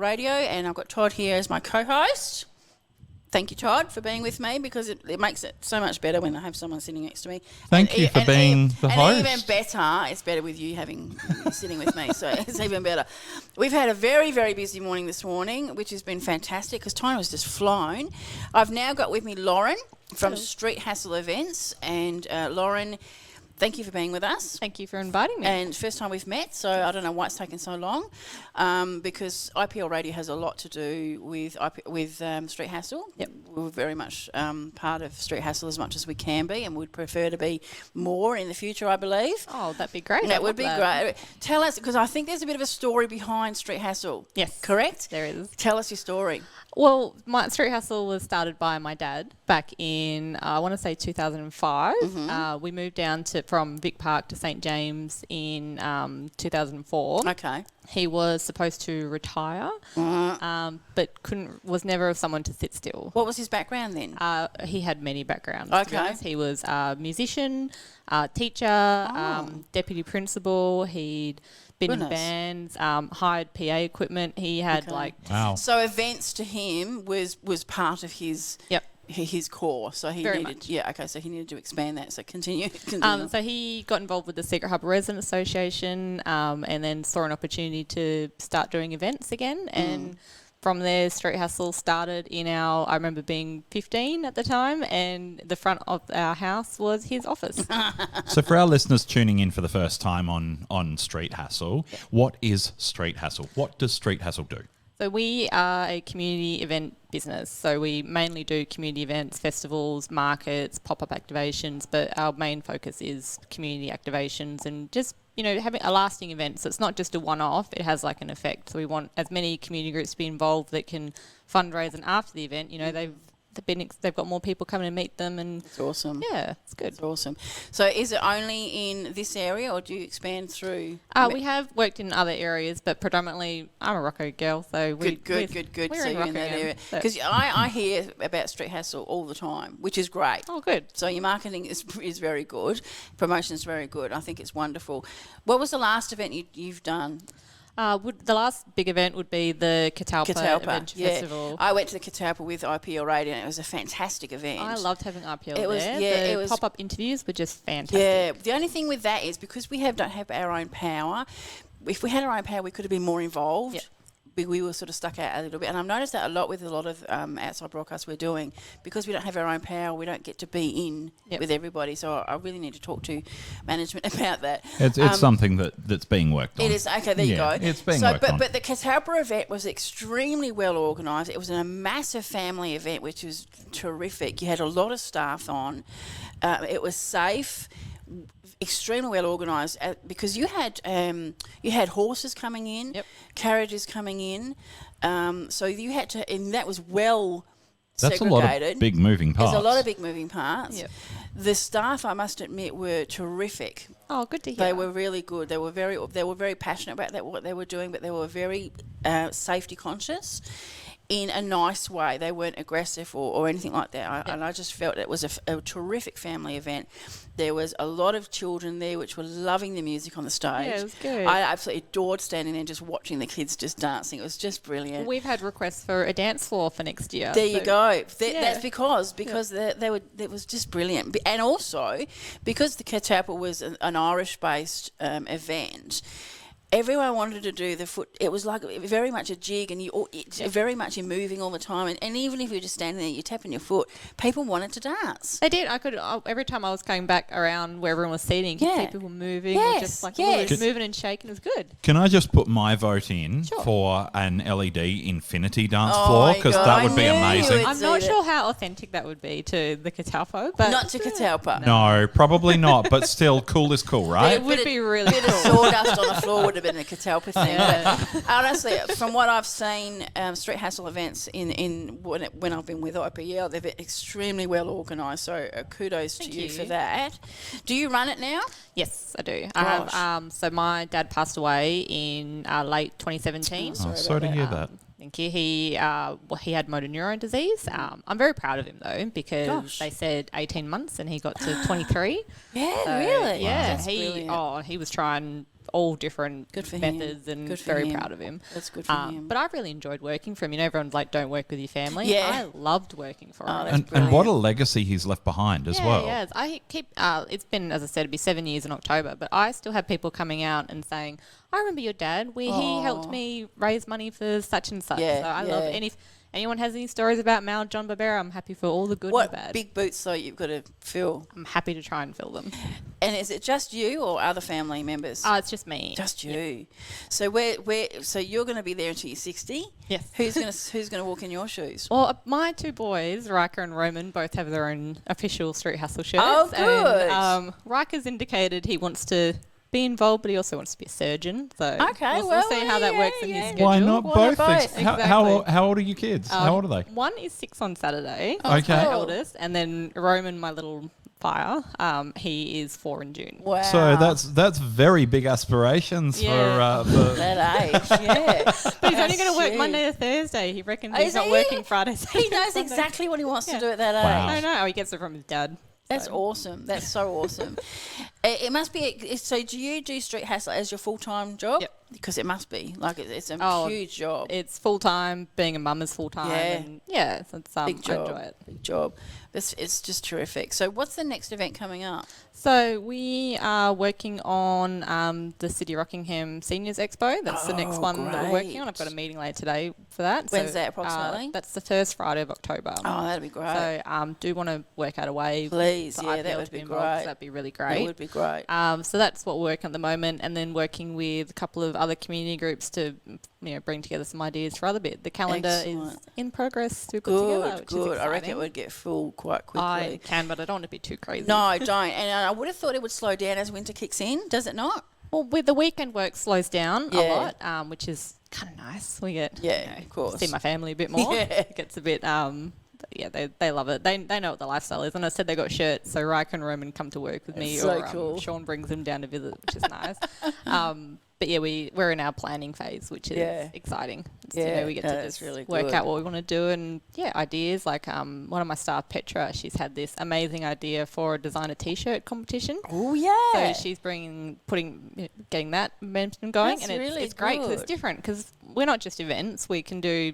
Radio, and I've got Todd here as my co-host. Thank you, Todd, for being with me, because it makes it so much better when I have someone sitting next to me. Thank you for being the host. And even better, it's better with you sitting with me, so it's even better. We've had a very, very busy morning this morning, which has been fantastic because time has just flown. I've now got with me Lauren from Street Hassle Events, and Lauren, thank you for being with us. Thank you for inviting me. And first time we've met, so I don't know why it's taken so long, because IPL Radio has a lot to do with Street Hassle. Yep. We're very much part of Street Hassle as much as we can be, and would prefer to be more in the future, I believe. Oh, that'd be great. That would be great. Tell us, because I think there's a bit of a story behind Street Hassle. Yes. Correct? There is. Tell us your story. Well, my Street Hassle was started by my dad back in, I want to say 2005. Mm-hmm. We moved down from Vic Park to St. James in 2004. Okay. He was supposed to retire, but was never someone to sit still. What was his background then? He had many backgrounds. Okay. To be honest. He was a musician, teacher, deputy principal. He'd been in bands, hired PA equipment. He had Wow. So events to him was part of his his core. So he Very needed much. so he needed to expand that. So continue. So he got involved with the Secret Harbour Resident Association, and then saw an opportunity to start doing events again. And from there, Street Hassle started I remember being 15 at the time, and the front of our house was his office. So for our listeners tuning in for the first time on Street Hassle, what is Street Hassle? What does Street Hassle do? So we are a community event business. So we mainly do community events, festivals, markets, pop-up activations, but our main focus is community activations and just, having a lasting event. So it's not just a one-off, it has like an effect. So we want as many community groups to be involved that can fundraise, and after the event, they've got more people coming and meet them, and it's awesome. Yeah, it's good. It's awesome. So is it only in this area, or do you expand through? We have worked in other areas, but predominantly I'm a Rocco girl, so good. We're So you're in that area, because I hear about Street Hassle all the time, which is great. Oh, good. So your marketing is very good, promotion is very good. I think it's wonderful. What was the last event you've done? The last big event would be the Catalpa Adventure Festival. I went to the Catalpa with IPL Radio, and it was a fantastic event. I loved having IPL it was, there. The pop-up interviews were just fantastic. Yeah, the only thing with that is because we don't have our own power. If we had our own power, we could have been more involved. Yep. We were sort of stuck out a little bit, and I've noticed that a lot with a lot of outside broadcasts we're doing, because we don't have our own power. We don't get to be in with everybody. So I really need to talk to management about that. It's something that's being worked on. It is. Okay, there you go. It's being worked on. But the Catalpa event was extremely well organised. It was a massive family event, which was terrific. You had a lot of staff on. It was safe. Extremely well organised, because you had horses coming in, carriages coming in, so you had to, and that was well That's segregated. a lot of big moving parts. There's a lot of big moving parts. Yep. The staff, I must admit, were terrific. Oh, good to hear. They were really good. They were very passionate about what they were doing, but they were very safety conscious. In a nice way. They weren't aggressive or anything like that. And I just felt it was a terrific family event. There was a lot of children there which were loving the music on the stage. Yeah, it was good. I absolutely adored standing there and just watching the kids just dancing. It was just brilliant. We've had requests for a dance floor for next year. There you go. That's because it was just brilliant. And also, because the Catalpa was an Irish-based event, everyone wanted to do the foot. It was like very much a jig, and very much you're moving all the time. And even if you're just standing there, you're tapping your foot. People wanted to dance. They did. Every time I was going back around where everyone was seating, you could see people moving, or just like moving and shaking. It was good. Can I just put my vote in for an LED infinity dance floor? Because that would be amazing. I'm not sure how authentic that would be to the Catalpa, but not to Catalpa. No, probably not. But still, cool is cool, right? It would be really cool. A bit of sawdust on the floor would have been a Catalpa thing. But honestly, from what I've seen, Street Hassle events in when I've been with IPL, they've been extremely well organised. So kudos to you for that. Do you run it now? Yes, I do. I have. So my dad passed away in late 2017. Sorry to hear that. Thank you. He had motor neuron disease. I'm very proud of him though, because they said 18 months and he got to 23. Yeah, so, really. Yeah, That's brilliant. he was trying all different Good for him. methods, and Good for very him. proud of him. That's good for him. But I've really enjoyed working for him. You know, everyone's like, don't work with your family. Yeah. I loved working for him. That's And what a legacy he's left behind as well. Yeah, I keep. It's been, as I said, it'd be 7 years in October, but I still have people coming out and saying, "I remember your dad. He helped me raise money for such and such." Yeah, so I love it. And if anyone has any stories about Mal John Barbera, I'm happy for all the good and the bad. What big boots though you've got to fill? I'm happy to try and fill them. And is it just you or other family members? It's just me. Just you. So so you're going to be there until you're 60? Yes. Who's going to walk in your shoes? Well, my two boys, Riker and Roman, both have their own official Street Hassle shirts. Oh, good. And Riker's indicated he wants to be involved, but he also wants to be a surgeon. So we'll see how that works in his schedule. Why not both? Exactly. How old are your kids? How old are they? One is 6 on Saturday. Okay. My eldest, and then Roman, my little fire, he is 4 in June. Wow. So that's very big aspirations for that age, yeah. But he's only going to work Monday to Thursday. He reckons he's not working Friday. He knows exactly what he wants to do at that Wow. age. I know. He gets it from his dad. That's awesome. That's so awesome. It must be. So, do you do Street Hassle as your full-time job? Yep. Because it must be. Like, it's a huge job. It's full-time. Being a mum is full-time. Yeah. And it's, big job. I enjoy it. Big job. It's just terrific. So, what's the next event coming up? So we are working on the City Rockingham Seniors Expo. That's the next one that we're working on. I've got a meeting later today for that. When's that approximately? That's the first Friday of October. Oh, that'd be great. So do want to work out a way. Please, for yeah, IPL that to would be involved, great. 'cause that'd be really great. That would be great. So that's what we're working at the moment, and then working with a couple of other community groups to bring together some ideas for other bit. The calendar is in progress to put together, which is Good. I reckon exciting. it would get full quite quickly. I can, but I don't want to be too crazy. No, don't. And I would have thought it would slow down as winter kicks in. Does it not? Well, with the weekend work slows down a Yeah. lot, which is kind of nice. We get of course. see my family a bit more. Yeah. It gets a bit they love it. They know what the lifestyle is. And I said they got shirts, so Riker and Roman come to work with me, so or cool. Sean brings them down to visit, which is nice. But yeah, we're in our planning phase, which is exciting. We get to just really work good. out what we want to do, and ideas. Like one of my staff, Petra, she's had this amazing idea for a designer T-shirt competition. Oh yeah. So she's getting that momentum going, That's and really it's great because it's good. different. Because we're not just events; we can do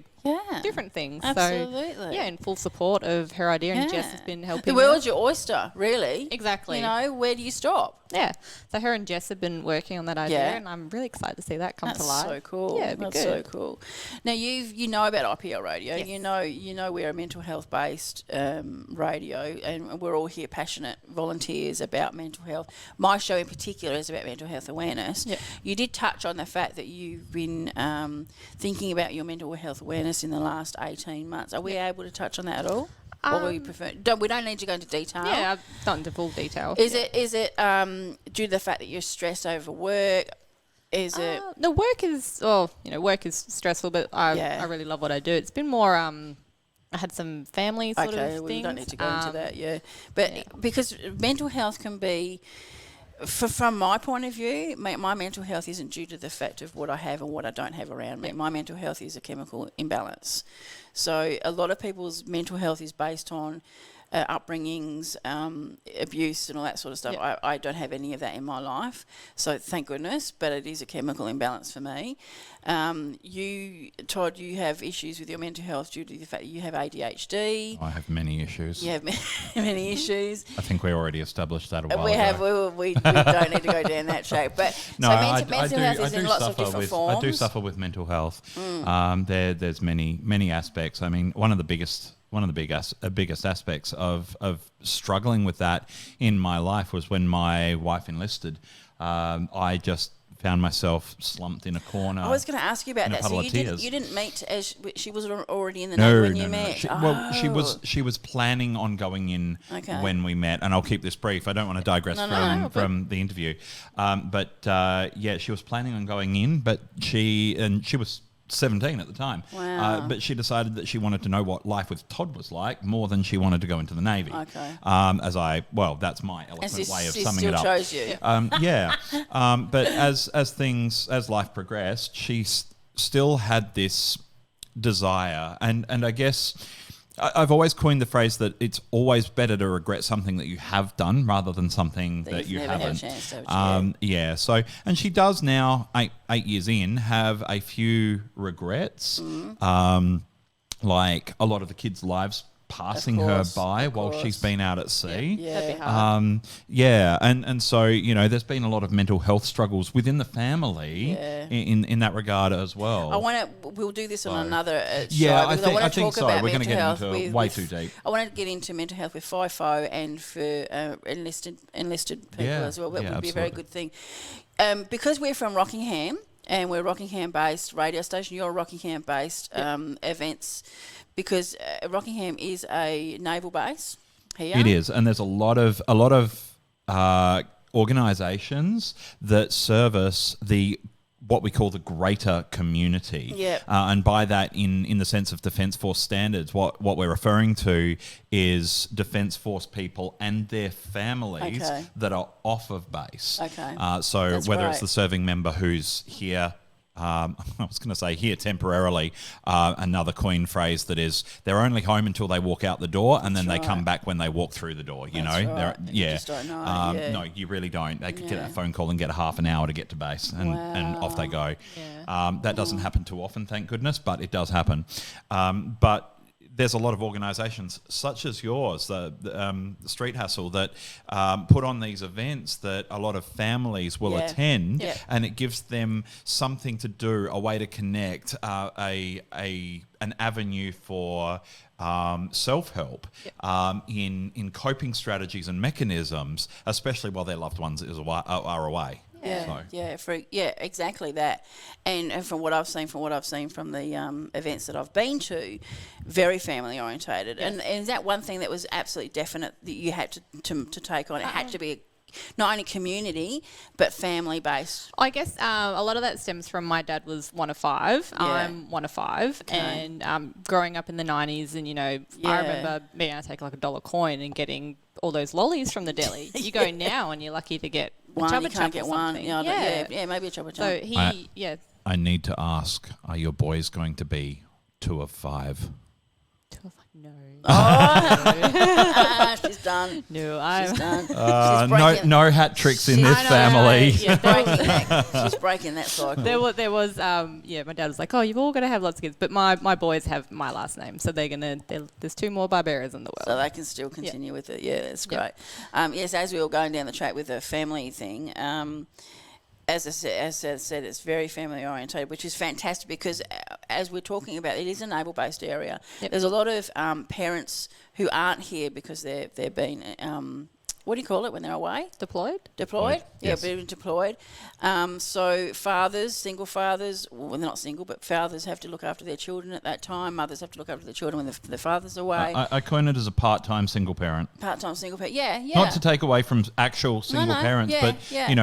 different things. Absolutely. So in full support of her idea, and Jess has been helping. The world's your oyster, really. Exactly. Where do you stop? Yeah. So her and Jess have been working on that idea, and I'm really excited to see that come to life. That's so cool. Yeah, it'd be That's good. so cool. Now you know about IPL Radio. Yes. You know we're a mental health based radio, and we're all here passionate volunteers about mental health. My show in particular is about mental health awareness. Yep. You did touch on the fact that you've been thinking about your mental health awareness in the last 18 months. Are we able to touch on that at all? Or we prefer? We don't need to go into detail. Yeah, I've not into full detail. Is it due to the fact that you're stressed over work? Is it? The work is work is stressful, but I really love what I do. It's been more I had some family sort of things. We don't need to go into that, But because mental health can be, from my point of view, my mental health isn't due to the fact of what I have and what I don't have around me. Yeah. My mental health is a chemical imbalance. So a lot of people's mental health is based on upbringings, abuse and all that sort of stuff. Yep. I don't have any of that in my life, so thank goodness, but it is a chemical imbalance for me. Todd, you have issues with your mental health due to the fact that you have ADHD. I have many issues. You have many issues. I think we already established that a while We ago. have. We don't need to go down that track. But No, so mental health is in lots of different forms. I do suffer with mental health. There's many aspects. I mean, one of the biggest aspects of struggling with that in my life was when my wife enlisted. I just found myself slumped in a corner. I was going to ask you about that. So you didn't meet as she was already in the Navy when you met. She was planning on going in when we met, and I'll keep this brief. I don't want to digress from the interview, but she was planning on going in, but she was 17 at the time. Wow. But she decided that she wanted to know what life with Todd was like more than she wanted to go into the Navy. Okay. That's my eloquent way of summing it up. Chose you. But as life progressed, she still had this desire, and I guess I've always coined the phrase that it's always better to regret something that you have done rather than something that you never haven't. Had a chance to, yeah. So, and she does now, 8 years in, have a few regrets. Like a lot of the kids' lives passing her by while she's been out at sea. Yeah. That'd be hard. And so, you know, there's been a lot of mental health struggles within the family in that regard as well. We'll do this on another show. I think so. We're going to get into way too deep. I want to get into mental health with FIFO and for enlisted people as well. That would be a very good thing. Because we're from Rockingham and we're Rockingham based radio station, you're Rockingham based events. Because Rockingham is a naval base here. It is, and there's a lot of organisations that service what we call the greater community. Yeah. And by that, in the sense of Defence Force standards, what we're referring to is Defence Force people and their families that are off of base. Okay. So That's whether great. it's the serving member who's here. I was going to say here temporarily, another Queen phrase that is they're only home until they walk out the door and then they come back when they walk through the door, you know. Right. You Yeah. just don't know. No, you really don't. They could get that phone call and get a half an hour to get to base and off they go. Yeah. That doesn't happen too often, thank goodness, but it does happen. But there's a lot of organisations such as yours, the Street Hassle, that put on these events that a lot of families will attend, and it gives them something to do, a way to connect, an avenue for self-help in coping strategies and mechanisms, especially while their loved ones are away. Exactly that. And from what I've seen from the events that I've been to, very family orientated. And is that one thing that was absolutely definite that you had to take on? It had to be not only community but family based. I guess a lot of that stems from my dad was one of five. I'm one of five, and growing up in the 90s, and I remember being able to take like $1 coin and getting all those lollies from the deli. You go now and you're lucky to get One, a you chubba can't get or one. something. Maybe a chubba So chub. I need to ask, are your boys going to be 2 of 5? No. She's done. No, I'm She's done. No hat tricks in this family. She's breaking that cycle. There was my dad was like, oh, you've all got to have lots of kids, but my boys have my last name, so there's 2 more Barberas in the world, so they can still continue with it. Yeah, that's great. Yes, as we were going down the track with the family thing, as I said, it's very family orientated, which is fantastic because, as we're talking about, it is a naval-based area. Yep. There's a lot of parents who aren't here because they've been what do you call it when they're away? deployed. Deployed? Yes. Yeah, being deployed. So fathers, single fathers, well, they're not single, but fathers have to look after their children at that time. Mothers have to look after their children when the father's away. I coin it as a part-time single parent. Part-time single parent. Yeah. Not to take away from actual single parents, but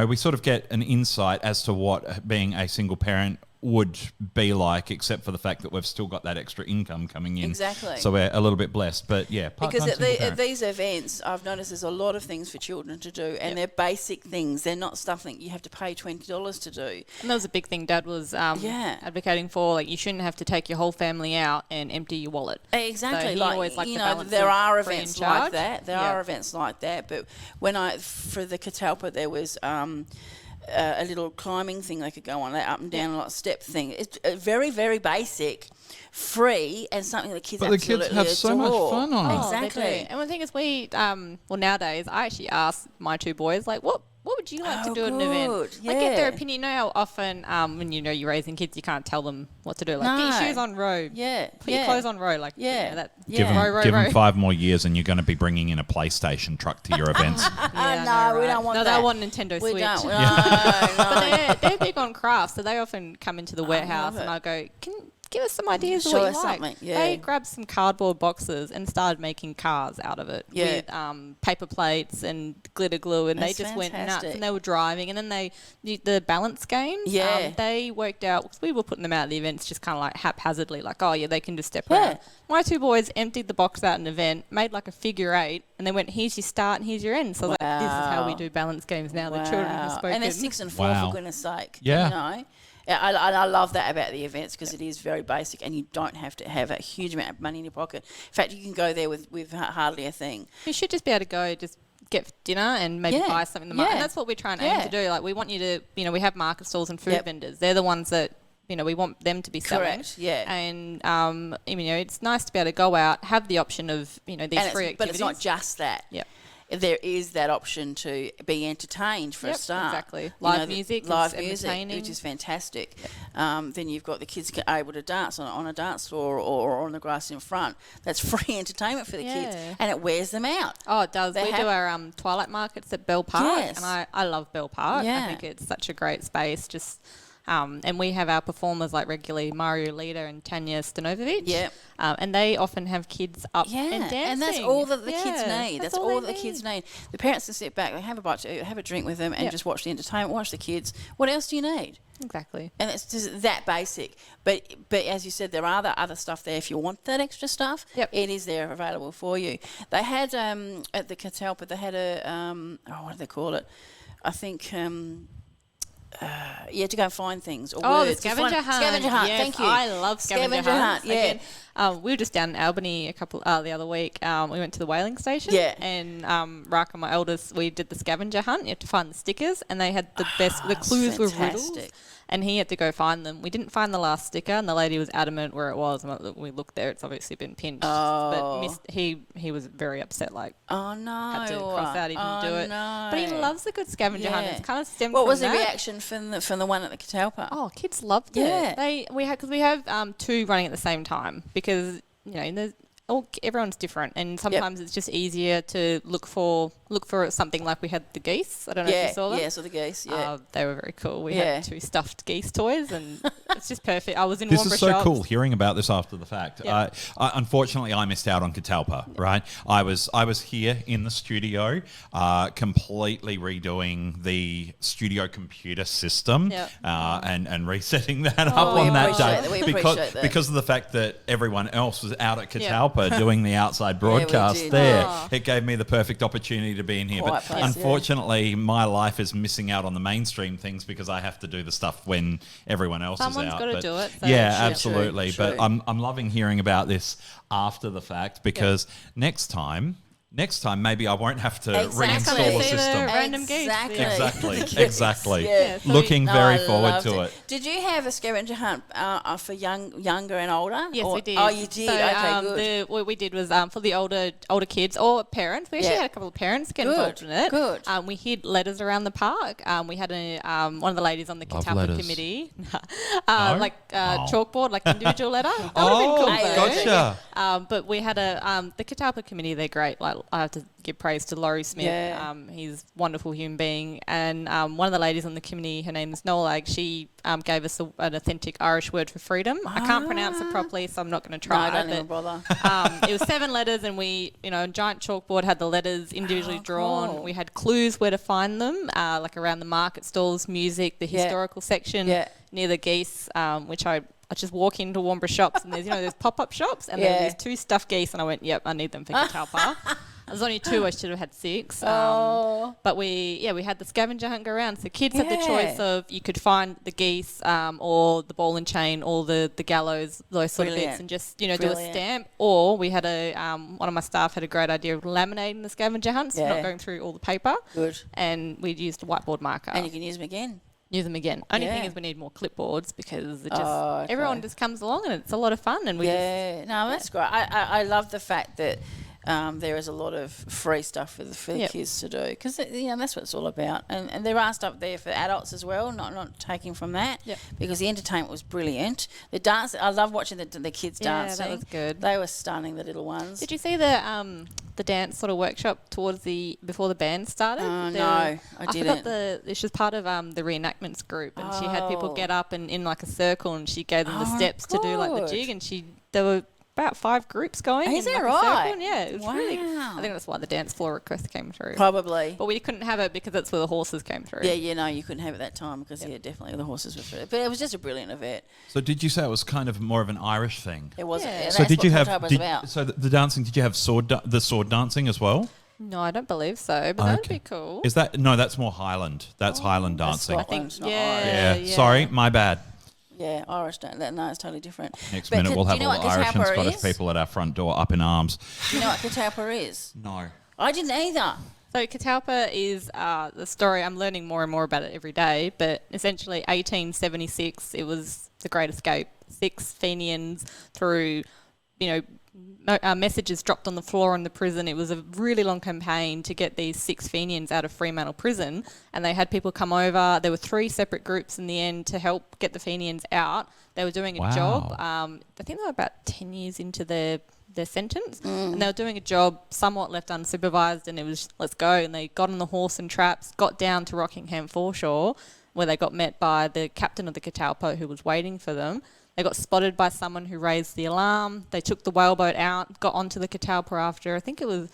we sort of get an insight as to what being a single parent would be like, except for the fact that we've still got that extra income coming in. Exactly. So we're a little bit blessed. But because at these events, I've noticed there's a lot of things for children to do, and they're basic things. They're not stuff that you have to pay $20 to do. And that was a big thing Dad was advocating for. Like, you shouldn't have to take your whole family out and empty your wallet. Exactly. So he always liked the balance there of are free events and like charge. that. There are events like that. But for the Catalpa, there was a little climbing thing they could go on, that up and down, like step thing. It's very, very basic, free, and something the kids absolutely the kids have so much fun on it. Exactly. And the thing is, nowadays, I actually ask my 2 boys, like, what would you like to do at an event? Yeah. Like, get their opinion. You know how often when you're raising kids, you can't tell them what to do. Like, get your shoes on row. Yeah. Put your clothes on row. Like, Give them 5 more years and you're going to be bringing in a PlayStation truck to your events. We don't want that. No, they want Nintendo Switch. We don't. No. But they're big on crafts, so they often come into the warehouse and I go, give us some ideas of Show what us you like. something, yeah. They grabbed some cardboard boxes and started making cars out of it with paper plates and glitter glue, and That's they just went nuts. fantastic. And they were driving, and then the balance games. They worked out, because we were putting them out at the events just kind of like haphazardly, like, they can just step around. My 2 boys emptied the box out at an event, made like a figure 8, and they went, here's your start and here's your end. So I was like, this is how we do balance games now. The children have spoken. And they're 6 and 4 for goodness sake. Yeah. You know. I love that about the events because it is very basic and you don't have to have a huge amount of money in your pocket. In fact, you can go there with hardly a thing. You should just be able to go get dinner and maybe buy something in the market. And that's what we're trying to aim to do. Like, we want you to, we have market stalls and food vendors. They're the ones that, we want them to be selling. Correct, yeah. And, it's nice to be able to go out, have the option of, these free activities. But it's not just that. Yep. There is that option to be entertained for a start. Exactly. Live music, which is fantastic. Then you've got the kids able to dance on a dance floor or on the grass in front. That's free entertainment for the kids, and it wears them out. Oh, it does. We do our twilight markets at Bell Park, and I love Bell Park. Yeah. I think it's such a great space. And we have our performers like regularly Mario Lita and Tanya Stanovic. Yeah. And they often have kids up and dancing. And that's all that the kids need. That's all that the kids need. The parents can sit back, they have a bite to eat, have a drink with them and just watch the entertainment, watch the kids. What else do you need? Exactly. And it's just that basic. But as you said, there are other stuff there. If you want that extra stuff, it is there available for you. They had, at the Catalpa, they had what do they call it? I think... you had to go and find things. Or words. The scavenger hunt. Scavenger hunt, yes, thank you. I love scavenger hunts. Yeah. Again, we were just down in Albany the other week. We went to the whaling station. Yeah. And Raka, my eldest, we did the scavenger hunt. You had to find the stickers, and they had the best. The clues were riddles. And he had to go find them. We didn't find the last sticker, and the lady was adamant where it was. And we looked there; it's obviously been pinched. Oh. But he was very upset. Like, oh no, had to cross out. He didn't do it. No. But he loves a good scavenger hunt. It's kind of stemmed What from was that. the reaction from the one at the Catalpa? Oh, kids loved it. Yeah. We have two running at the same time because everyone's different, and sometimes it's just easier to look for something like we had the geese. I don't know if you saw them. Yeah, saw the geese. Yeah, they were very cool. We had 2 stuffed geese toys, and it's just perfect. I was in This Warmborough is so shops. cool hearing about this after the fact. Yep. Unfortunately, I missed out on Catalpa. Right, I was here in the studio, completely redoing the studio computer system, and resetting that up on that day because of the fact that everyone else was out at Catalpa doing the outside broadcast there. It gave me the perfect opportunity to be in here. But unfortunately, my life is missing out on the mainstream things because I have to do the stuff when everyone else is out. Someone's got to do it. So Absolutely. True. But I'm loving hearing about this after the fact because next time maybe I won't have to reinstall the system. Random geese. Exactly. Yeah. Looking very forward to it. Did you have a scavenger hunt for younger and older? Yes, we did. Oh, you did? So, okay, good. What we did was for the older kids or parents. We actually had a couple of parents get involved in it. Good. We hid letters around the park. We had one of the ladies on the Catalpa committee, chalkboard, like individual letter. That would have been cool, though. Gotcha. But we had the Catalpa committee. They're great. Like, I have to give praise to Laurie Smith. Yeah. He's a wonderful human being. And one of the ladies on the committee, her name is Nolag, she gave us an authentic Irish word for freedom. I can't pronounce it properly, so I'm not going to try. No, don't even bother. It was 7 letters, and we, a giant chalkboard had the letters individually drawn. Cool. We had clues where to find them, like around the market stalls, music, the historical section near the geese, which I just walk into Warmborough shops, and there's pop-up shops, and there's 2 stuffed geese, and I went, yep, I need them for Catalpa. There's only 2. I should have had 6. But we had the scavenger hunt go around. So kids had the choice of you could find the geese or the ball and chain or the gallows, those sort of bits, and just do a stamp. Or we had one of my staff had a great idea of laminating the scavenger hunt, so not going through all the paper. Good. And we'd used a whiteboard marker. And you can use them again. Only thing is we need more clipboards because it just everyone just comes along and it's a lot of fun. And that's great. I love the fact that. There is a lot of free stuff for the kids to do because that's what it's all about, and there are stuff there for adults as well. Not taking from that because the entertainment was brilliant. The dance, I love watching the kids dancing. That was good. They were stunning, the little ones. Did you see the dance sort of workshop before the band started? No, I didn't. She was part of the reenactments group, and she had people get up and in like a circle, and she gave them the steps to do like the jig, and there were about 5 groups going. Is in that like right? A circle. Yeah, it was really. Wow. I think that's why the dance floor request came through. Probably. But we couldn't have it because that's where the horses came through. Yeah, you couldn't have it that time because definitely the horses were through. But it was just a brilliant event. So did you say it was kind of more of an Irish thing? It was. Yeah. So did you have the dancing? Did you have the sword dancing as well? No, I don't believe so, but that'd be cool. Is that no? That's more Highland. That's Highland dancing. I think. Not Yeah. Sorry, my bad. Yeah, Irish don't. No, it's totally different. Next But minute we'll do have you know all the what Irish and Catalpa Scottish is? people at our front door up in arms. Do you know what Catalpa is? No. I didn't either. So Catalpa is the story. I'm learning more and more about it every day. But essentially, 1876, it was the Great Escape. 6 Fenians through, messages dropped on the floor in the prison. It was a really long campaign to get these 6 Fenians out of Fremantle prison, and they had people come over. There were 3 separate groups in the end to help get the Fenians out. They were doing a job. I think they were about 10 years into their sentence, and they were doing a job somewhat left unsupervised, and it was let's go. And they got on the horse and traps, got down to Rockingham foreshore, where they got met by the captain of the Catalpa who was waiting for them. They got spotted by someone who raised the alarm. They took the whaleboat out, got onto the Catalpa after, I think it was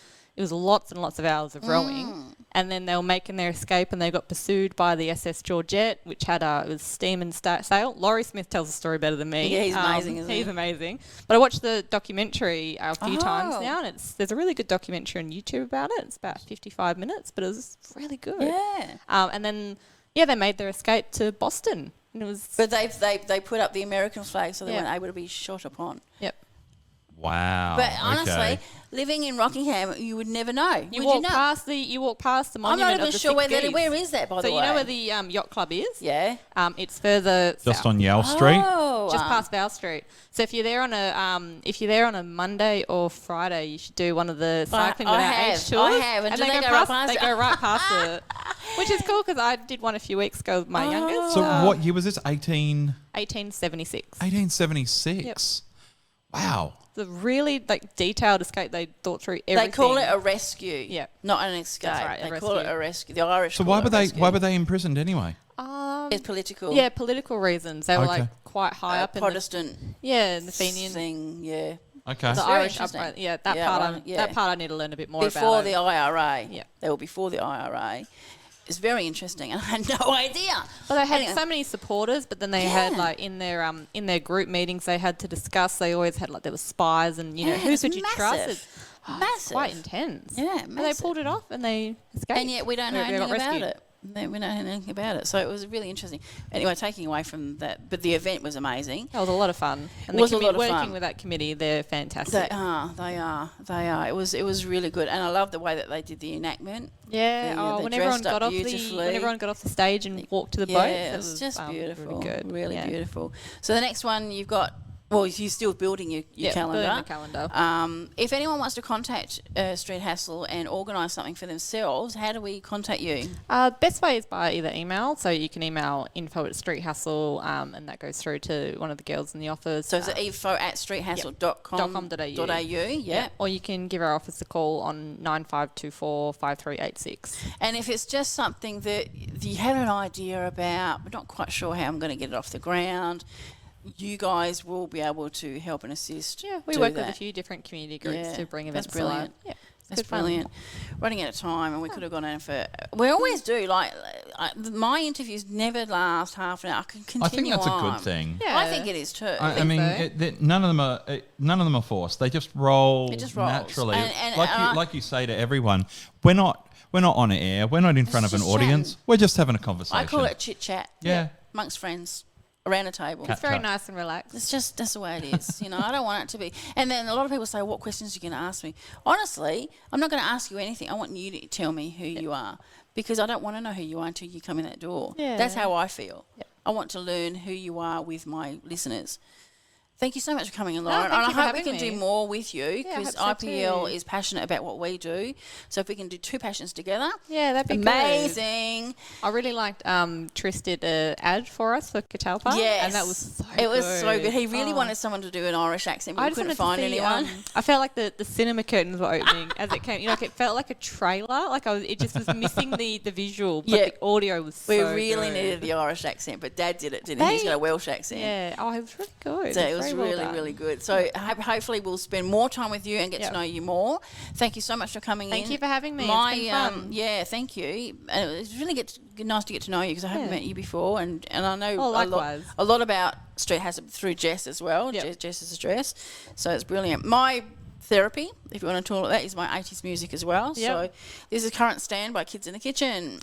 lots and lots of hours of rowing. And then they were making their escape, and they got pursued by the SS Georgette, which had it was steam and sail. Laurie Smith tells the story better than me. Yeah, he's amazing, isn't he? He's amazing. But I watched the documentary a few times now, and there's a really good documentary on YouTube about it. It's about 55 minutes, but it was really good. Yeah. And then, they made their escape to Boston. And it was... But they put up the American flag, so they Yeah. weren't able to be shot upon. Yep. Wow. But honestly, okay. living in Rockingham, you would never know. You would walk you know? past the I'm monument not of even the sure Sick Geese. where is that, by the So way? you know where the yacht club is? Yeah. It's further Just south. on Yale Street? Oh. Just past Val Street. So if you're there on a Monday or Friday, you should do one of the cycling without age tours. I have. And do they go right past They it? go right past it, which is cool because I did one a few weeks ago with my youngest. So what year was this? 1876. 1876? Yep. Wow. The really detailed escape. They thought through everything. They call it a rescue. Yeah. Not an escape. That's right, They a call it rescue. a rescue. The Irish. So call it a rescue. why were they imprisoned anyway? It's political. Yeah, political reasons. They were Okay. quite high up Protestant in the Fenian thing. Yeah. Okay. the very Irish interesting. uprising. Yeah, Yeah, that part I need to learn a bit more Before about. the IRA. Yeah. They were before the IRA. It's very interesting, and I had no idea. Well, they had Anyway. so many supporters, but then they had in their group meetings they had to discuss. They always had there were spies and who it's could you trust? massive. It's Massive. quite intense. Yeah, And they massive. pulled it off and they escaped. And yet we don't know They got anything about rescued. it. We don't know anything about it. So it was really interesting. Anyway, taking away from that, but the event was amazing. That was a lot of fun. And It was a lot of working fun. with that committee, they're fantastic. They are. It was really good, and I love the way that they did the enactment. Yeah. They When everyone dressed up got off beautifully. when everyone got off the stage and walked to the Yeah, boat, it's just beautiful. Really good. Really Yeah. beautiful. So the next one you've got. Well, you're still building your calendar. building the calendar. If anyone wants to contact Street Hassle and organise something for themselves, how do we contact you? Best way is by either email. So you can email info@streethassle, and that goes through to one of the girls in the office. So it's info@streethassle.com.au. Yeah. Or you can give our office a call on 9524-5386. And if it's just something that you have an idea about, but not quite sure how I'm going to get it off the ground, you guys will be able to help and assist. Yeah, we do work that. with a few different community groups Yeah, to bring that's events to life. brilliant. Yeah, That's good fun. brilliant. Running out of time, and we could have gone on for. We always do. My interviews never last half an hour. I can continue I think that's on. a good thing. Yeah. I think it is too. I mean, so. none of them are forced. They just roll It just rolls. naturally. And like you say to everyone, we're not on air. We're not in front of an just audience. chatting. We're just having a conversation. I call it chit chat. Yeah. Amongst friends around a table. It's very Catch up. nice and relaxed. It's just that's the way it is. I don't want it to be. And then a lot of people say, "What questions are you going to ask me?" Honestly, I'm not going to ask you anything. I want you to tell me who you are, because I don't want to know who you are until you come in that door. Yeah. That's how I feel. Yep. I want to learn who you are with my listeners. Thank you so much for coming in, Lauren. thank and you I for hope we having can do me. more with you, Yeah, I because hope so IPL too. is passionate about what we do. So if we can do two passions together, Yeah, that'd be good. amazing. I really liked Trish did an ad for us for Catalpa. Yes. And that was so good. It was so good. He really Oh. wanted someone to do an Irish accent, but I we just couldn't wanted find to see, anyone. I felt like the cinema curtains were opening as it came. It felt like a trailer. It just was missing the visual, but Yeah. the audio was We so really good. needed the Irish accent, but Dad did it, didn't he? He's got a Welsh accent. Yeah. Oh, it was really good. So it was very well really, done. really good. So hopefully we'll spend more time with you and get Yep. to know you more. Thank you so much for coming in. Thank you for having me. It's been fun. Yeah, thank you. And it's really nice to get to know you, because I haven't Yeah. met you before, and I know Oh, likewise. a lot about Street Hassle through Jess as well. Yep. Jess's address. So it's brilliant. My therapy, if you want to call it that, is my 80s music as well. Yep. So this is Current Stand by Kids in the Kitchen.